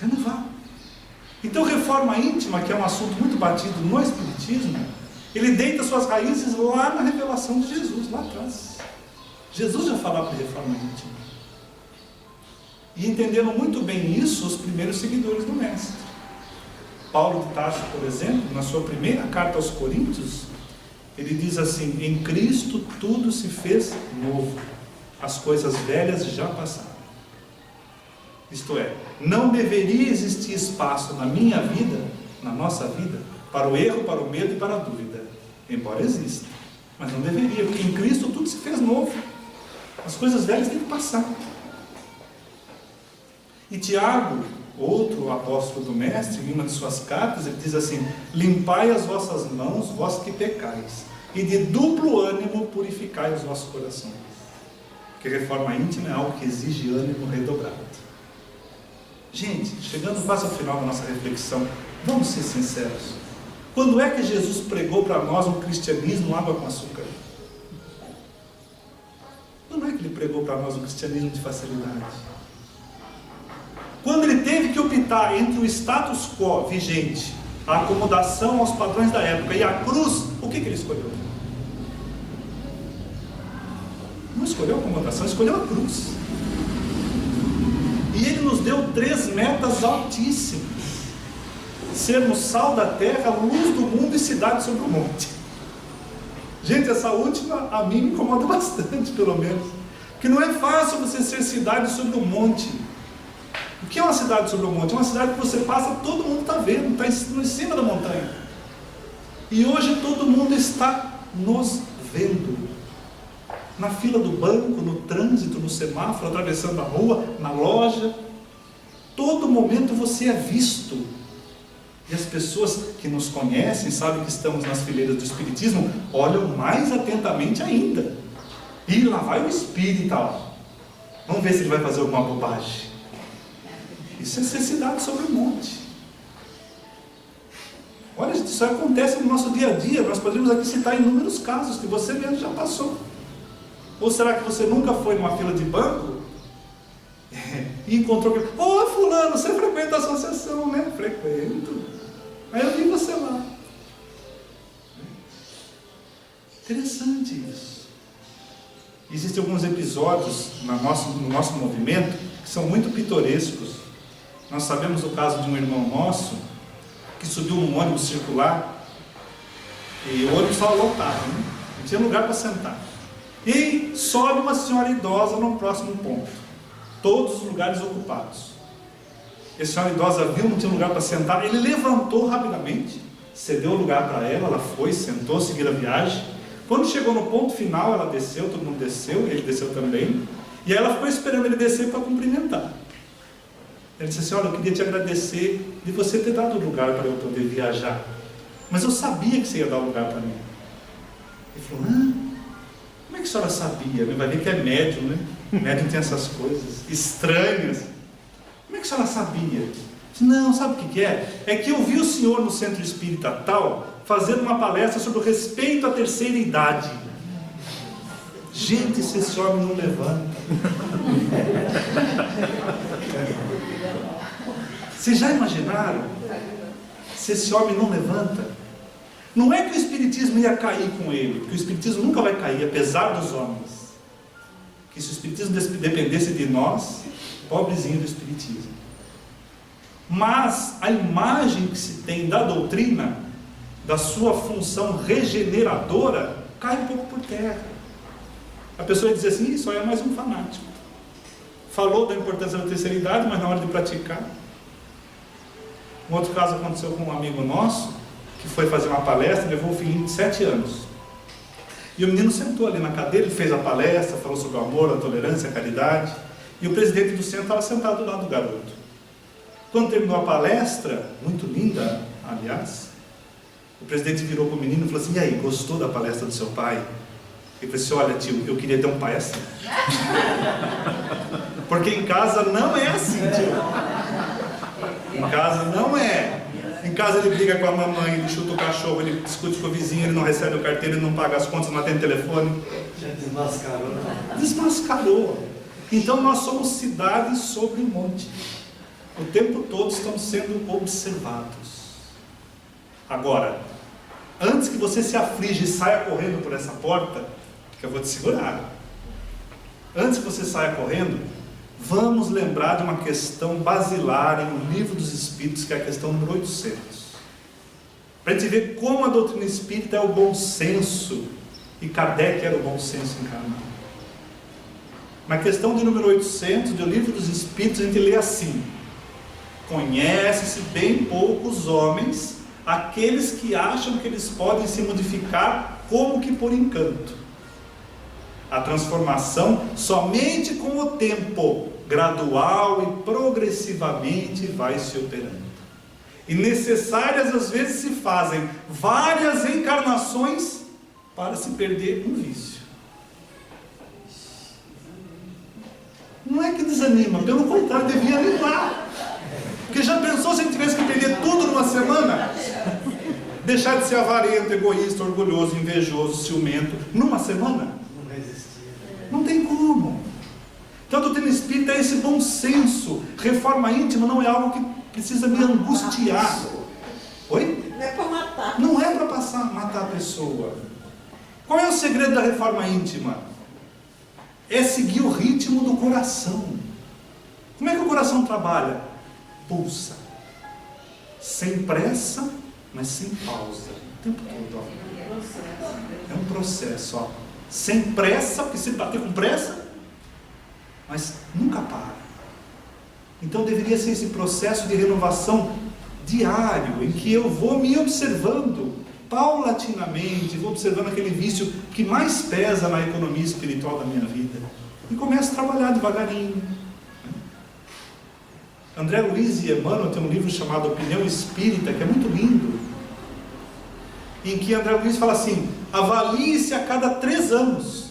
Renovar. Então, reforma íntima, que é um assunto muito batido no Espiritismo, ele deita suas raízes lá na revelação de Jesus, lá atrás. Jesus já falava de reforma íntima. E entenderam muito bem isso os primeiros seguidores do Mestre. Paulo de Tarso, por exemplo, na sua primeira carta aos Coríntios, ele diz assim: em Cristo tudo se fez novo, as coisas velhas já passaram. Isto é, não deveria existir espaço na minha vida, na nossa vida, para o erro, para o medo e para a dúvida. Embora exista, mas não deveria, porque em Cristo tudo se fez novo. As coisas velhas têm que passar. E Tiago, outro apóstolo do Mestre, em uma de suas cartas, ele diz assim: limpai as vossas mãos, vós que pecais, e de duplo ânimo purificai os vossos corações. Porque reforma íntima é algo que exige ânimo redobrado. Gente, chegando quase ao final da nossa reflexão, vamos ser sinceros. Quando é que Jesus pregou para nós um cristianismo água com açúcar? Quando é que ele pregou para nós um cristianismo de facilidade? Quando ele teve que optar entre o status quo vigente, a acomodação aos padrões da época e a cruz, o que ele escolheu? Não escolheu a acomodação, escolheu a cruz. E ele nos deu 3 metas altíssimas: sermos sal da terra, luz do mundo e cidade sobre o monte. Gente, essa última a mim me incomoda bastante, pelo menos, porque não é fácil você ser cidade sobre o monte. O que é uma cidade sobre o monte? É uma cidade que você passa, todo mundo está vendo, está em cima da montanha. E hoje todo mundo está nos vendo. Na fila do banco, no trânsito, no semáforo, atravessando a rua, na loja. Todo momento você é visto. E as pessoas que nos conhecem, sabem que estamos nas fileiras do Espiritismo, olham mais atentamente ainda. E lá vai o espírita, ó. Vamos ver se ele vai fazer alguma bobagem. Isso é ser cidade sobre o monte. Olha, isso acontece no nosso dia a dia. Nós podemos aqui citar inúmeros casos que você mesmo já passou. Ou será que você nunca foi numa fila de banco e encontrou alguém? Ô fulano, você frequenta a associação, né? Frequento. Aí eu vi você lá. Interessante isso. Existem alguns episódios no nosso movimento que são muito pitorescos. Nós sabemos o caso de um irmão nosso que subiu num ônibus circular e o ônibus estava lotado, né? Não tinha lugar para sentar. E sobe uma senhora idosa no próximo ponto. Todos os lugares ocupados. A senhora idosa viu, não tinha lugar para sentar. Ele levantou rapidamente, cedeu o lugar para ela, ela foi, sentou, seguiu a viagem. Quando chegou no ponto final, ela desceu, todo mundo desceu, ele desceu também. E aí ela ficou esperando ele descer para cumprimentar. Ele disse assim: olha, eu queria te agradecer de você ter dado o lugar para eu poder viajar. Mas eu sabia que você ia dar o lugar para mim. Ele falou: como é que a senhora sabia? Vai ver que é médium, né? Médium tem essas coisas estranhas. Como é que a senhora sabia? Disse, não, sabe o que é? É que eu vi o senhor no centro espírita tal, fazendo uma palestra sobre o respeito à terceira idade. Gente, se esse homem não levanta. Vocês já imaginaram? Se esse homem não levanta? Não é que o Espiritismo ia cair com ele, porque o Espiritismo nunca vai cair, apesar dos homens. Que se o Espiritismo dependesse de nós, pobrezinho do Espiritismo. Mas a imagem que se tem da doutrina, da sua função regeneradora, cai um pouco por terra. A pessoa diz assim: isso aí é mais um fanático. Falou da importância da terceira idade, mas na hora de praticar. Um outro caso aconteceu com um amigo nosso, que foi fazer uma palestra, levou um filhinho de 7 anos. E o menino sentou ali na cadeira, ele fez a palestra, falou sobre o amor, a tolerância, a caridade. E o presidente do centro estava sentado do lado do garoto. Quando terminou a palestra, muito linda, aliás, o presidente virou para o menino e falou assim: e aí, gostou da palestra do seu pai? Ele falou assim: olha tio, eu queria ter um pai assim. Porque em casa não é assim, tio. Em casa não é. Em casa ele briga com a mamãe, ele chuta o cachorro, ele discute com o vizinho, ele não recebe o carteiro, ele não paga as contas, não atende o telefone. Já desmascarou. Desmascarou. Então nós somos cidade sobre um monte. O tempo todo estamos sendo observados. Agora, antes que você se aflige e saia correndo por essa porta, que eu vou te segurar. Antes que você saia correndo, vamos lembrar de uma questão basilar em O Livro dos Espíritos, que é a questão número 800. Para a gente ver como a doutrina espírita é o bom senso, e Kardec era o bom senso encarnado. Na questão de número 800 do Livro dos Espíritos, a gente lê assim: conhece-se bem poucos homens, aqueles que acham que eles podem se modificar como que por encanto. A transformação somente com o tempo, gradual e progressivamente vai se operando. E necessárias às vezes se fazem várias encarnações para se perder um vício. Não é que desanima, pelo contrário, devia animar. Porque já pensou se a gente tivesse que perder tudo numa semana? Deixar de ser avarento, egoísta, orgulhoso, invejoso, ciumento, numa semana? Não tem como. Então a doutrina espírita é esse bom senso. Reforma íntima não é algo que precisa me angustiar. Oi? Não é para matar. Não é para matar a pessoa. Qual é o segredo da reforma íntima? É seguir o ritmo do coração. Como é que o coração trabalha? Pulsa. Sem pressa, mas sem pausa. O tempo todo. Ó. É um processo. Ó. Sem pressa, porque se bater com pressa, mas nunca para. Então deveria ser esse processo de renovação diário, em que eu vou me observando paulatinamente, vou observando aquele vício que mais pesa na economia espiritual da minha vida, e começo a trabalhar devagarinho. André Luiz e Emmanuel tem um livro chamado Opinião Espírita, que é muito lindo, em que André Luiz fala assim: avalie-se a cada 3 anos.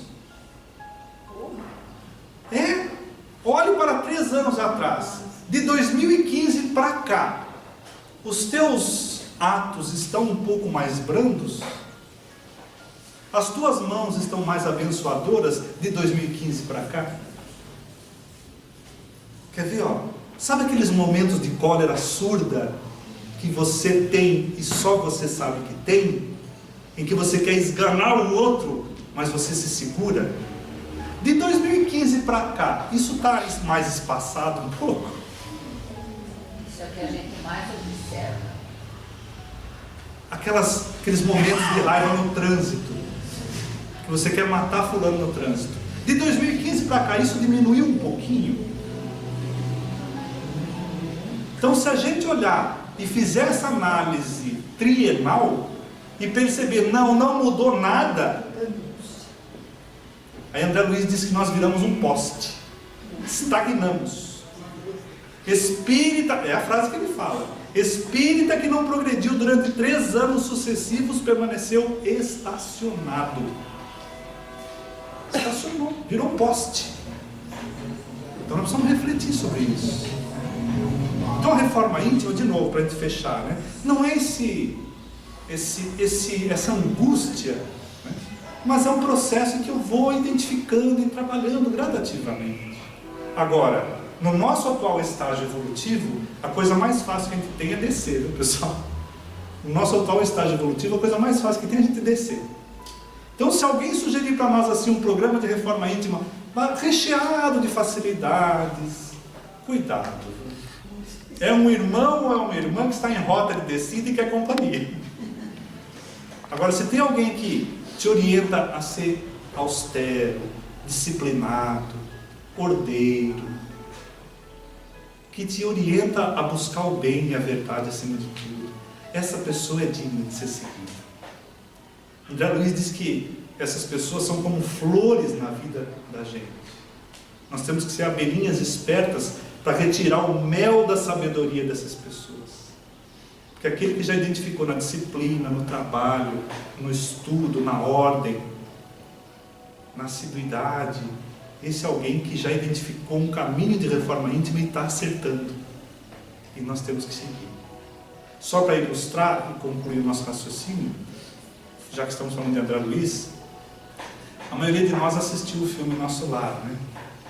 Olhe para 3 anos atrás, de 2015 para cá. Os teus atos estão um pouco mais brandos? As tuas mãos estão mais abençoadoras de 2015 para cá? Quer ver, ó? Sabe aqueles momentos de cólera surda que você tem e só você sabe que tem? em que você quer esganar o outro, mas você se segura. De 2015 para cá, isso está mais espaçado um pouco? Isso é o que a gente mais observa. Aqueles momentos de raiva no trânsito, que você quer matar fulano no trânsito. De 2015 para cá, isso diminuiu um pouquinho. Então, se a gente olhar e fizer essa análise trienal e perceber, não mudou nada, aí André Luiz diz que nós viramos um poste, estagnamos. Espírita, é a frase que ele fala, espírita que não progrediu durante 3 anos sucessivos permaneceu estacionado. Estacionou, virou um poste. Então nós precisamos refletir sobre isso. Então a reforma íntima, de novo, para a gente fechar, né? Não é essa angústia, né? Mas é um processo em que eu vou identificando e trabalhando gradativamente. Agora, no nosso atual estágio evolutivo, a coisa mais fácil que a gente tem é descer, viu, pessoal? No nosso atual estágio evolutivo, a coisa mais fácil que tem é a gente descer. Então, se alguém sugerir para nós assim um programa de reforma íntima recheado de facilidades, cuidado. É um irmão ou é uma irmã que está em rota de descida e quer companhia. Agora, se tem alguém que te orienta a ser austero, disciplinado, ordeiro, que te orienta a buscar o bem e a verdade acima de tudo, essa pessoa é digna de ser seguida. André Luiz diz que essas pessoas são como flores na vida da gente. Nós temos que ser abelhinhas espertas para retirar o mel da sabedoria dessas pessoas. Porque aquele que já identificou na disciplina, no trabalho, no estudo, na ordem, na assiduidade, esse é alguém que já identificou um caminho de reforma íntima e está acertando. E nós temos que seguir. Só para ilustrar e concluir o nosso raciocínio, já que estamos falando de André Luiz, a maioria de nós assistiu o filme Nosso Lar, né?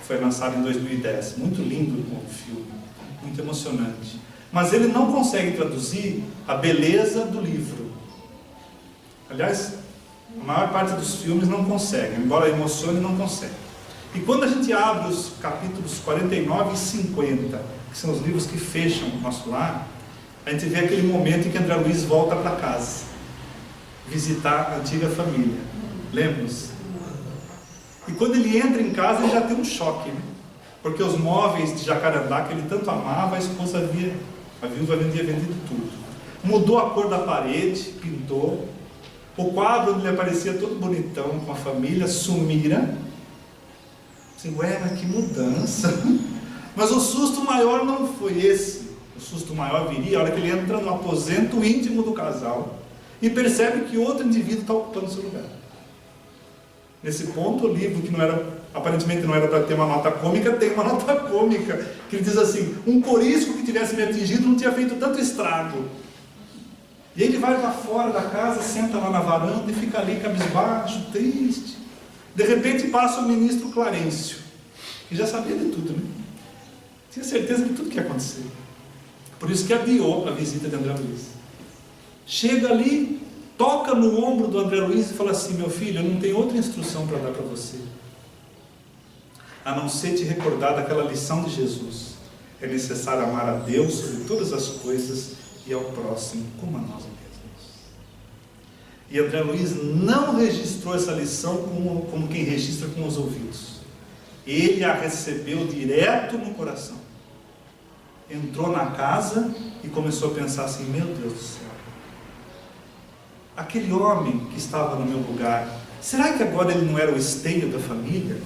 Foi lançado em 2010, muito lindo o filme, muito emocionante. Mas ele não consegue traduzir a beleza do livro. Aliás, a maior parte dos filmes não consegue, embora emocione, não consegue. E quando a gente abre os capítulos 49 e 50, que são os livros que fecham o Nosso Lar, a gente vê aquele momento em que André Luiz volta para casa, visitar a antiga família. Lembra-se? E quando ele entra em casa, ele já tem um choque, né? Porque os móveis de Jacarandá que ele tanto amava, a viúva havia vendido tudo. Mudou a cor da parede, pintou. O quadro onde ele aparecia todo bonitão, com a família, sumira. Assim, ué, mas que mudança! Mas o susto maior não foi esse. O susto maior viria a hora que ele entra no aposento íntimo do casal e percebe que outro indivíduo está ocupando seu lugar. Nesse ponto, o livro, que aparentemente não era para ter uma nota cômica, tem uma nota cômica, que ele diz assim: um corisco que tivesse me atingido não tinha feito tanto estrago. E ele vai para fora da casa, senta lá na varanda e fica ali cabisbaixo, triste. De repente passa o ministro Clarencio, que já sabia de tudo, né? Tinha certeza de tudo que ia acontecer. Por isso que adiou a visita de André Luiz. Chega ali, toca no ombro do André Luiz e fala assim: meu filho, eu não tenho outra instrução para dar para você, a não ser te recordar daquela lição de Jesus. É necessário amar a Deus sobre todas as coisas e ao próximo como a nós mesmos. E André Luiz não registrou essa lição como quem registra com os ouvidos. Ele a recebeu direto no coração. Entrou na casa e começou a pensar assim: meu Deus do céu, aquele homem que estava no meu lugar, será que agora ele não era o esteio da família?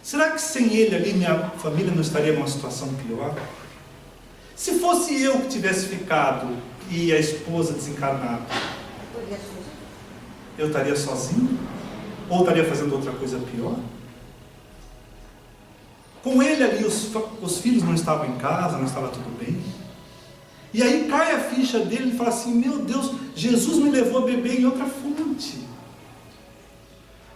Será que sem ele ali minha família não estaria numa situação pior? Se fosse eu que tivesse ficado e a esposa desencarnada, eu estaria sozinho? Ou estaria fazendo outra coisa pior? Com ele ali, os filhos não estavam em casa, não estava tudo bem. E aí cai a ficha dele e fala assim: meu Deus, Jesus me levou a beber em outra fonte.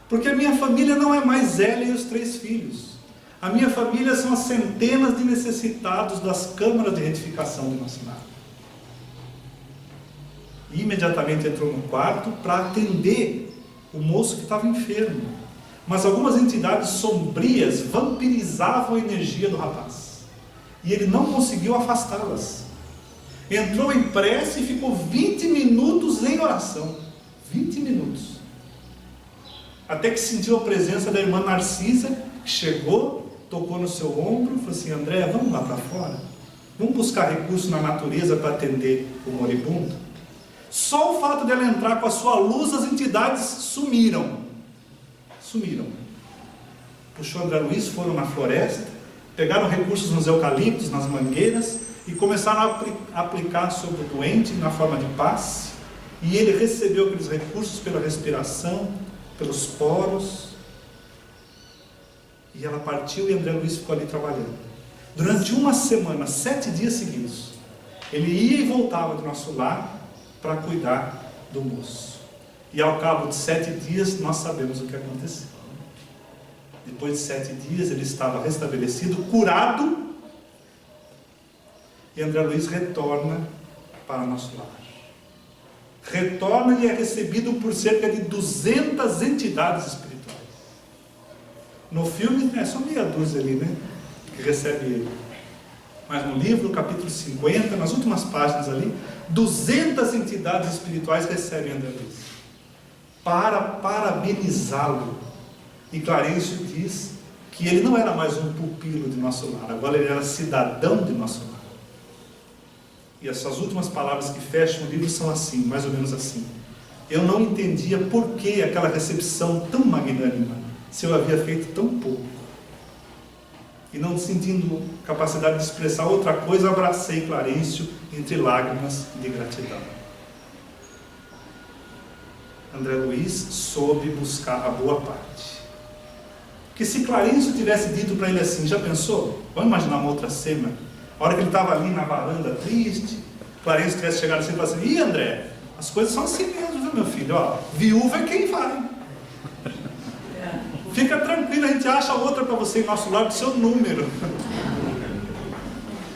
Porque a minha família não é mais ela e os 3 filhos. A minha família são as centenas de necessitados das câmaras de retificação do nosso lar. e imediatamente entrou no quarto para atender o moço que estava enfermo. Mas algumas entidades sombrias vampirizavam a energia do rapaz, e ele não conseguiu afastá-las. Entrou em prece e ficou 20 minutos em oração. 20 minutos. Até que sentiu a presença da irmã Narcisa, que chegou, tocou no seu ombro e falou assim: André, vamos lá para fora? Vamos buscar recursos na natureza para atender o moribundo? Só o fato dela entrar com a sua luz, as entidades sumiram. Puxou André Luiz, foram na floresta, pegaram recursos nos eucaliptos, nas mangueiras, e começaram a aplicar sobre o doente na forma de passe, e ele recebeu aqueles recursos pela respiração, pelos poros, e ela partiu e André Luiz ficou ali trabalhando. Durante uma semana, 7 dias seguidos, ele ia e voltava do nosso lar para cuidar do moço. E ao cabo de 7 dias, nós sabemos o que aconteceu. Depois de 7 dias, ele estava restabelecido, curado, e André Luiz retorna para nosso lar. Retorna e é recebido por cerca de 200 entidades espirituais. No filme, é só meia dúzia ali, né, que recebe ele. Mas no livro, capítulo 50, nas últimas páginas ali, 200 entidades espirituais recebem André Luiz para parabenizá-lo. E Clarencio diz que ele não era mais um pupilo de nosso lar, agora ele era cidadão de nosso lar. E essas últimas palavras que fecham o livro são assim, mais ou menos assim: eu não entendia por que aquela recepção tão magnânima, se eu havia feito tão pouco. E não sentindo capacidade de expressar outra coisa, abracei Clarencio entre lágrimas de gratidão. André Luiz soube buscar a boa parte. Porque se Clarencio tivesse dito para ele assim: já pensou? Vamos imaginar uma outra cena. A hora que ele estava ali na varanda triste, Clarencio tivesse chegado assim e falado assim: ih, André, as coisas são assim mesmo, viu, meu filho? Ó, viúva é quem vai. Fica tranquilo, a gente acha outra para você em nosso lar do seu número.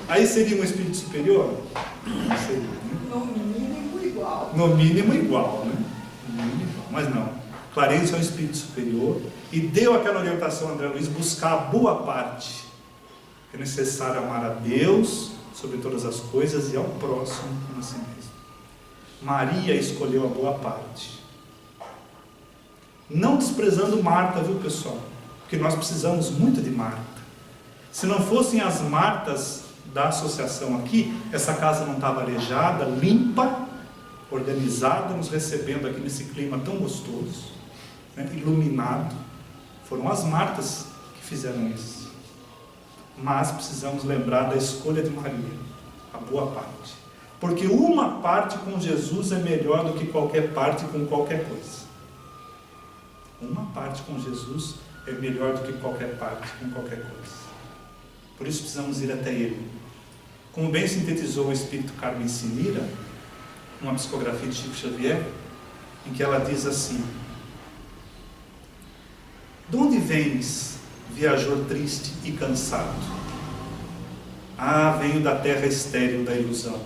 Aí seria um espírito superior? Seria, né? No mínimo igual. No mínimo igual, né? No mínimo igual. Mas não. Clarencio é um espírito superior e deu aquela orientação a André Luiz: buscar a boa parte. É necessário amar a Deus sobre todas as coisas e ao próximo como a si mesmo. Maria escolheu a boa parte. Não desprezando Marta, viu, pessoal? Porque nós precisamos muito de Marta. Se não fossem as Martas da associação aqui, essa casa não estava arejada, limpa, organizada, nos recebendo aqui nesse clima tão gostoso, né, iluminado. Foram as Martas que fizeram isso. Mas precisamos lembrar da escolha de Maria, a boa parte. Porque uma parte com Jesus é melhor do que qualquer parte com qualquer coisa. Uma parte com Jesus é melhor do que qualquer parte com qualquer coisa. Por isso precisamos ir até Ele. Como bem sintetizou o Espírito Carmen Sinira, uma psicografia de Chico Xavier, em que ela diz assim: de onde vens, viajor triste e cansado? Ah, venho da terra estéril da ilusão.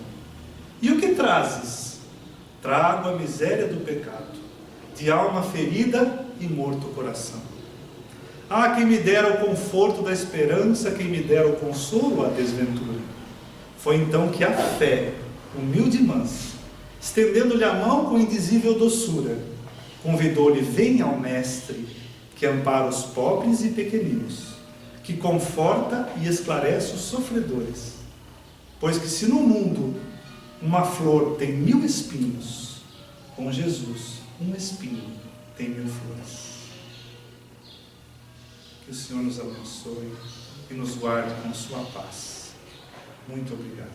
E o que trazes? Trago a miséria do pecado, de alma ferida e morto coração. Ah, quem me dera o conforto da esperança, quem me dera o consolo à desventura. Foi então que a fé, humilde e mansa, estendendo-lhe a mão com indizível doçura, convidou-lhe: venha ao Mestre, que ampara os pobres e pequeninos, que conforta e esclarece os sofredores. Pois que se no mundo uma flor tem 1000 espinhos, com Jesus um espinho tem 1000 flores. Que o Senhor nos abençoe e nos guarde com sua paz. Muito obrigado.